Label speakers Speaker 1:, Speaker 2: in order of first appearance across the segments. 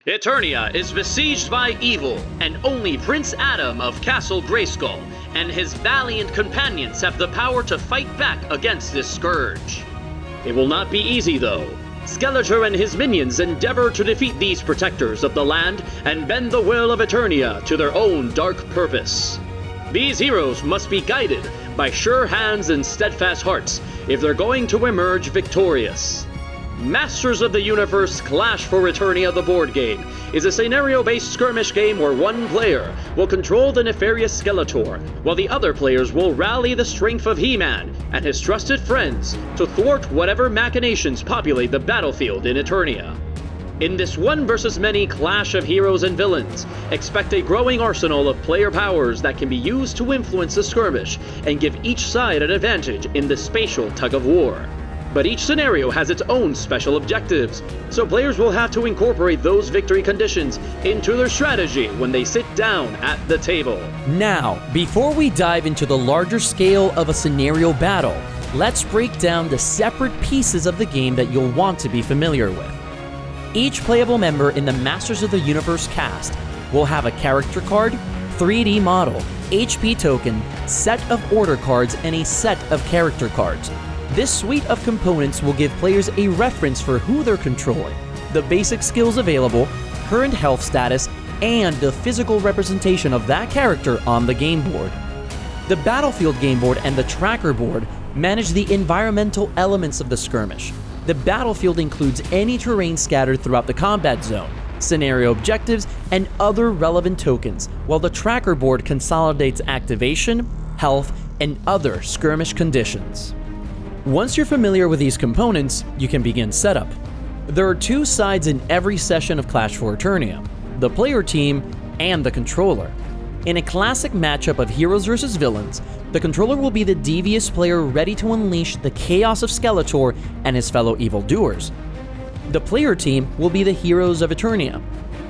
Speaker 1: Eternia is besieged by evil, and only Prince Adam of Castle Grayskull and his valiant companions have the power to fight back against this scourge. It will not be easy though. Skeletor and his minions endeavor to defeat these protectors of the land and bend the will of Eternia to their own dark purpose. These heroes must be guided by sure hands and steadfast hearts if they're going to emerge victorious. Masters of the Universe Clash for Eternia the Board Game is a scenario-based skirmish game where one player will control the nefarious Skeletor, while the other players will rally the strength of He-Man and his trusted friends to thwart whatever machinations populate the battlefield in Eternia. In this one versus many clash of heroes and villains, expect a growing arsenal of player powers that can be used to influence the skirmish and give each side an advantage in the spatial tug-of-war. But each scenario has its own special objectives, so players will have to incorporate those victory conditions into their strategy when they sit down at the table.
Speaker 2: Now, before we dive into the larger scale of a scenario battle, let's break down the separate pieces of the game that you'll want to be familiar with. Each playable member in the Masters of the Universe cast will have a character card, 3D model, HP token, set of order cards, and a set of character cards. This suite of components will give players a reference for who they're controlling, the basic skills available, current health status, and the physical representation of that character on the game board. The battlefield game board and the tracker board manage the environmental elements of the skirmish. The battlefield includes any terrain scattered throughout the combat zone, scenario objectives, and other relevant tokens, while the tracker board consolidates activation, health, and other skirmish conditions. Once you're familiar with these components, you can begin setup. There are two sides in every session of Clash for Eternia, the player team and the controller. In a classic matchup of heroes versus villains, the controller will be the devious player ready to unleash the chaos of Skeletor and his fellow evildoers. The player team will be the heroes of Eternia.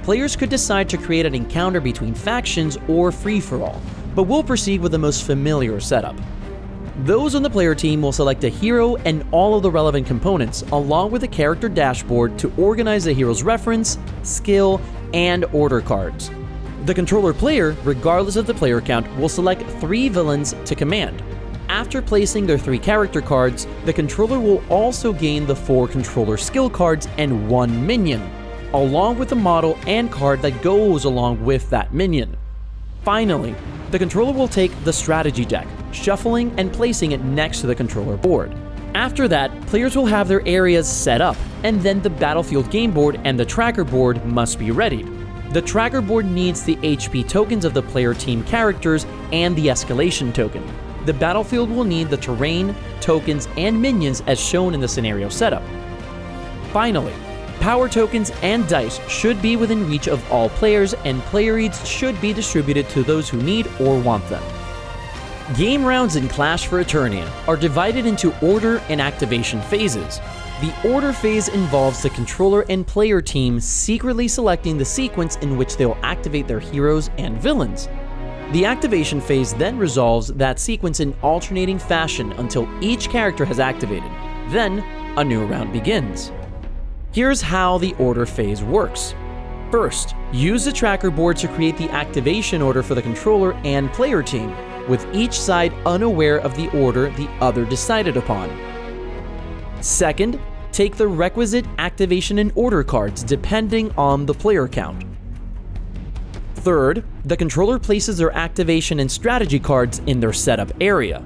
Speaker 2: Players could decide to create an encounter between factions or free-for-all, but we'll proceed with the most familiar setup. Those on the player team will select a hero and all of the relevant components, along with a character dashboard to organize the hero's reference, skill, and order cards. The controller player, regardless of the player count, will select 3 villains to command. After placing their 3 character cards, the controller will also gain the 4 controller skill cards and 1 minion, along with the model and card that goes along with that minion. Finally, the controller will take the strategy deck, shuffling and placing it next to the controller board. After that, players will have their areas set up, and then the battlefield game board and the tracker board must be readied. The tracker board needs the HP tokens of the player team characters and the escalation token. The battlefield will need the terrain, tokens, and minions as shown in the scenario setup. Finally, power tokens and dice should be within reach of all players, and player reads should be distributed to those who need or want them. Game rounds in Clash for Eternia are divided into order and activation phases. The order phase involves the controller and player team secretly selecting the sequence in which they will activate their heroes and villains. The activation phase then resolves that sequence in alternating fashion until each character has activated. Then, a new round begins. Here's how the order phase works. First, use the tracker board to create the activation order for the controller and player team, with each side unaware of the order the other decided upon. Second, take the requisite activation and order cards depending on the player count. Third, the controller places their activation and strategy cards in their setup area.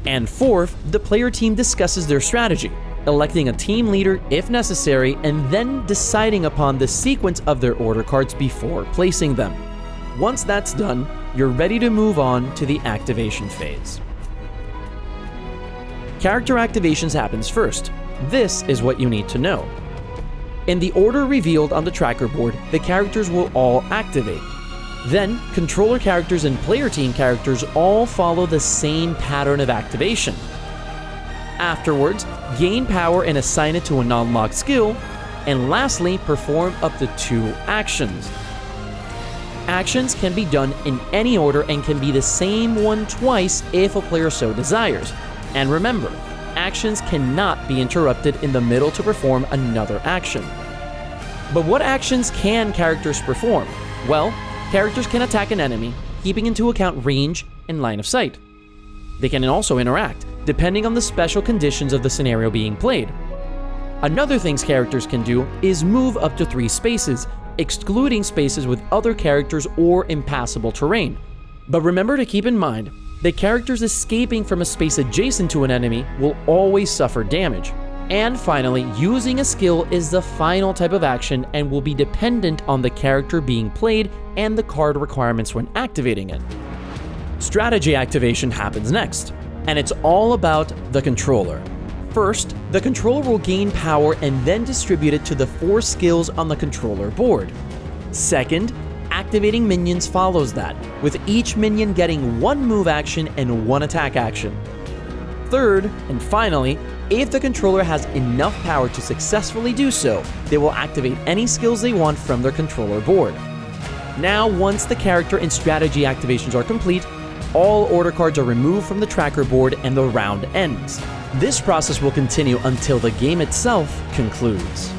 Speaker 2: And fourth, the player team discusses their strategy, electing a team leader if necessary, and then deciding upon the sequence of their order cards before placing them. Once that's done, you're ready to move on to the activation phase. Character activations happens first. This is what you need to know. In the order revealed on the tracker board, the characters will all activate. Then, controller characters and player team characters all follow the same pattern of activation. Afterwards, gain power and assign it to a non-locked skill, and lastly, perform up to 2 actions. Actions can be done in any order and can be the same one twice if a player so desires. And remember, actions cannot be interrupted in the middle to perform another action. But what actions can characters perform? Well, characters can attack an enemy, keeping into account range and line of sight. They can also interact, depending on the special conditions of the scenario being played. Another thing characters can do is move up to 3 spaces, excluding spaces with other characters or impassable terrain. But remember to keep in mind that characters escaping from a space adjacent to an enemy will always suffer damage. And finally, using a skill is the final type of action and will be dependent on the character being played and the card requirements when activating it. Strategy activation happens next, and it's all about the controller. First, the controller will gain power and then distribute it to the 4 skills on the controller board. Second, activating minions follows that, with each minion getting 1 move action and 1 attack action. Third, and finally, if the controller has enough power to successfully do so, they will activate any skills they want from their controller board. Now, once the character and strategy activations are complete, all order cards are removed from the tracker board and the round ends. This process will continue until the game itself concludes.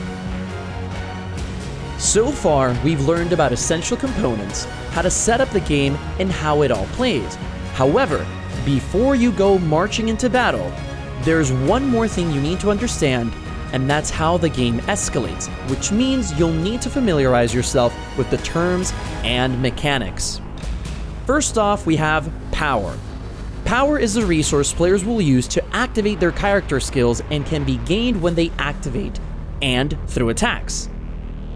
Speaker 2: So far, we've learned about essential components, how to set up the game, and how it all plays. However, before you go marching into battle, there's one more thing you need to understand, and that's how the game escalates, which means you'll need to familiarize yourself with the terms and mechanics. First off, we have power. Power is a resource players will use to activate their character skills and can be gained when they activate, and through attacks.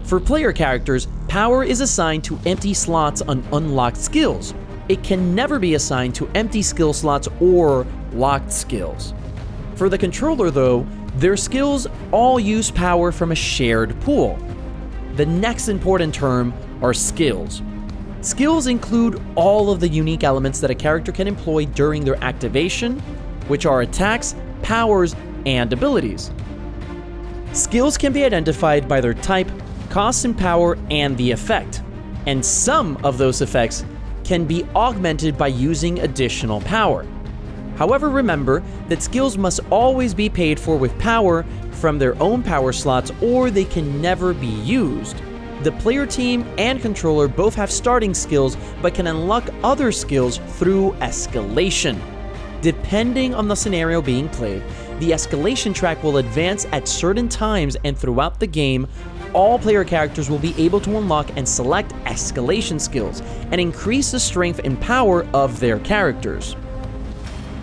Speaker 2: For player characters, power is assigned to empty slots on unlocked skills. It can never be assigned to empty skill slots or locked skills. For the controller though, their skills all use power from a shared pool. The next important term are skills. Skills include all of the unique elements that a character can employ during their activation, which are attacks, powers, and abilities. Skills can be identified by their type, cost and power, and the effect. And some of those effects can be augmented by using additional power. However, remember that skills must always be paid for with power from their own power slots, or they can never be used. The player team and controller both have starting skills, but can unlock other skills through escalation. Depending on the scenario being played, the escalation track will advance at certain times, and throughout the game, all player characters will be able to unlock and select escalation skills and increase the strength and power of their characters.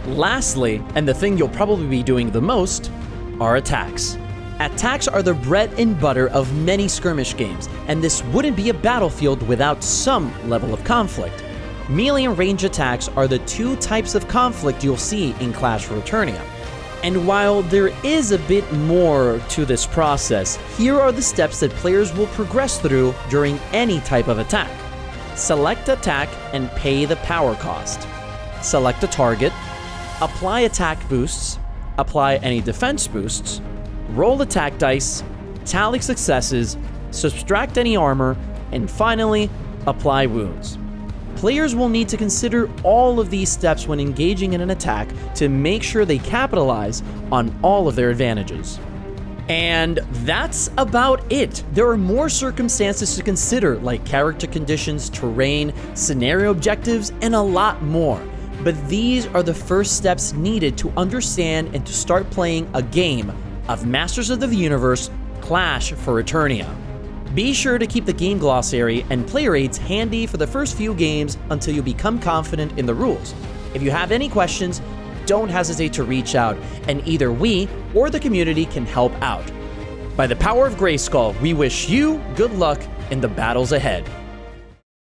Speaker 2: Lastly, and the thing you'll probably be doing the most, are attacks. Attacks are the bread and butter of many skirmish games, and this wouldn't be a battlefield without some level of conflict. Melee and range attacks are the 2 types of conflict you'll see in Clash for Eternia. And while there is a bit more to this process, here are the steps that players will progress through during any type of attack. Select attack and pay the power cost. Select a target. Apply attack boosts. Apply any defense boosts. Roll attack dice. Tally successes. Subtract any armor. And finally, apply wounds. Players will need to consider all of these steps when engaging in an attack to make sure they capitalize on all of their advantages. And that's about it. There are more circumstances to consider, like character conditions, terrain, scenario objectives, and a lot more. But these are the first steps needed to understand and to start playing a game of Masters of the Universe Clash for Eternia. Be sure to keep the game glossary and player aids handy for the first few games until you become confident in the rules. If you have any questions, don't hesitate to reach out, and either we or the community can help out. By the power of Grayskull, we wish you good luck in the battles ahead.